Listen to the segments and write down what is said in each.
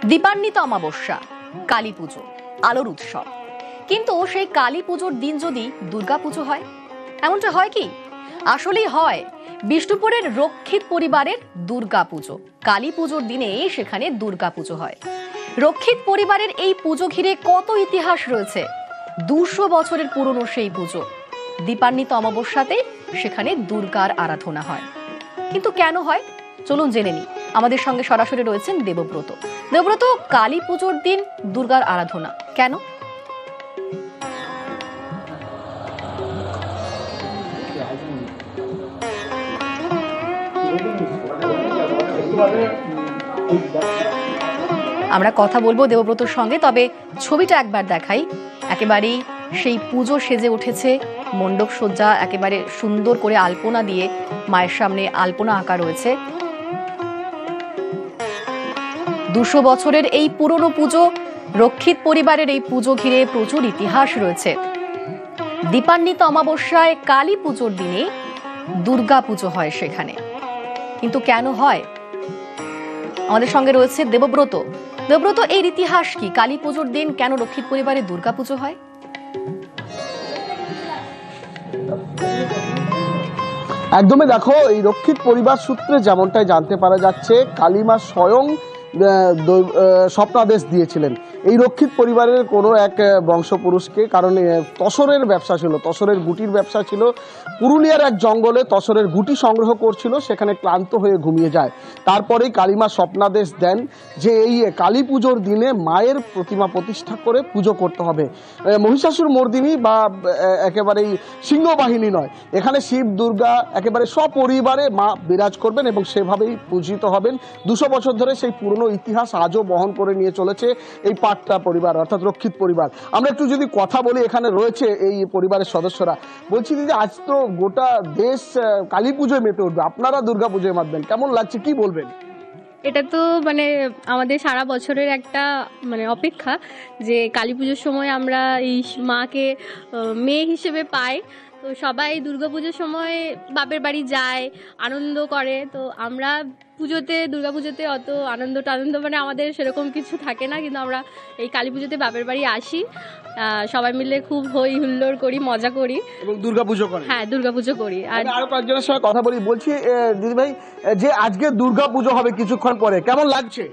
দীপান্বিত অমাবস্যা, কালী পুজো, আলোর উৎসব। কিন্তু সেই কালী পুজোর দিন যদি দুর্গা পুজো হয়, এমনটা হয় কি? আসলেই হয়। বিষ্ণুপুরের রক্ষিত পরিবারের দুর্গা পুজো, কালী পুজোর দিনে সেখানে দুর্গা পুজো হয়। রক্ষিত পরিবারের এই পুজো ঘিরে কত ইতিহাস রয়েছে। 200 বছরের পুরনো সেই পুজো। দীপান্বিত অমাবস্যাতে সেখানে দুর্গার আরাধনা হয়। কিন্তু কেন হয় চলুন জেনে নিই। আমাদের সঙ্গে সরাসরি রয়েছেন দেবব্রত। দেবব্রত, কালী পুজোর দিন দুর্গার আরাধনা কেন? আমরা কথা বলবো দেবব্রতর সঙ্গে, তবে ছবিটা একবার দেখাই। একেবারেই সেই পুজো সেজে উঠেছে, মণ্ডপ সজ্জা একেবারে সুন্দর করে আলপনা দিয়ে মায়ের সামনে আলপনা আঁকা রয়েছে। 200 বছরের এই পুরনো পুজো, রক্ষিত পরিবারের এই পুজো ঘিরে প্রচুর ইতিহাস রয়েছে। দীপান্বিত অমাবস্যায় কালী পুজোর দিনে দুর্গা পুজো হয় সেখানে। কিন্তু কেন হয়? আমাদের সঙ্গে রয়েছে দেবব্রত। দেবব্রত, এর ইতিহাস কি? কালী পুজোর দিন কেন রক্ষিত পরিবারে দুর্গা পুজো হয়? একদমই, দেখো, এই রক্ষিত পরিবার সূত্রে যেমনটাই জানতে পারা যাচ্ছে, কালীমা স্বয়ং স্বপ্নাদেশ দিয়েছিলেন এই রক্ষিত পরিবারের কোনো এক বংশপুরুষকে। কারণ তসরের ব্যবসা ছিল, তসরের গুটির ব্যবসা ছিল। পুরুলিয়ার এক জঙ্গলে তসরের গুটি সংগ্রহ করছিল, সেখানে ক্লান্ত হয়ে ঘুমিয়ে যায়। তারপরেই কালীমা স্বপ্নাদেশ দেন যে এই কালী পুজোর দিনে মায়ের প্রতিমা প্রতিষ্ঠা করে পুজো করতে হবে। মহিষাসুর মর্দিনী বা একেবারেই সিংহবাহিনী নয়, এখানে শিব দুর্গা একেবারে সপরিবারে মা বিরাজ করবেন এবং সেভাবেই পূজিত হবেন। 200 বছর ধরে সেই পুরনো ইতিহাস আজও বহন করে নিয়ে চলেছে এই পাট্টা পরিবার, অর্থাৎ রক্ষিত পরিবার। আমরা একটু যদি কথা বলি, এখানে রয়েছে এই পরিবারের সদস্যরা। বলছি যে আজ তো গোটা দেশ কালী পুজোয় মেতে উঠবে, আপনারা দুর্গা পুজোয় মাতবেন, কেমন লাগছে, কি বলবেন? এটা তো আমাদের সারা বছরের একটা অপেক্ষা যে কালী পুজোর সময় আমরা এই মাকে মেয়ে হিসেবে পাই। তো সবাই দুর্গাপুজোর সময় বাপের বাড়ি যায়, আনন্দ করে। তো আমরা দুর্গাপুজোতে অত আনন্দ আমাদের সেরকম কিছু থাকে না, কিন্তু আমরা এই কালী পুজোতে বাপের বাড়ি আসি, সবাই মিলে খুব হই হুল্লোড় করি, মজা করি এবং দুর্গাপুজো করি। হ্যাঁ, দুর্গাপুজো করি। আর আরো কয়েকজনের সঙ্গে কথা বলি। বলছি দিদি ভাই, যে আজকে দুর্গাপুজো হবে কিছুক্ষণ পরে, কেমন লাগছে?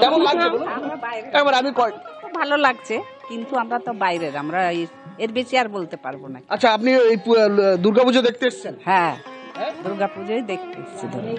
কেমন লাগছে এবার আমি ভালো লাগছে, কিন্তু আমরা তো বাইরের, আমরা এর বেশি আর বলতে পারবো না। আচ্ছা, আপনি এই দুর্গাপুজো দেখতে এসেছেন? হ্যাঁ, দুর্গাপুজোই দেখতে এসেছি।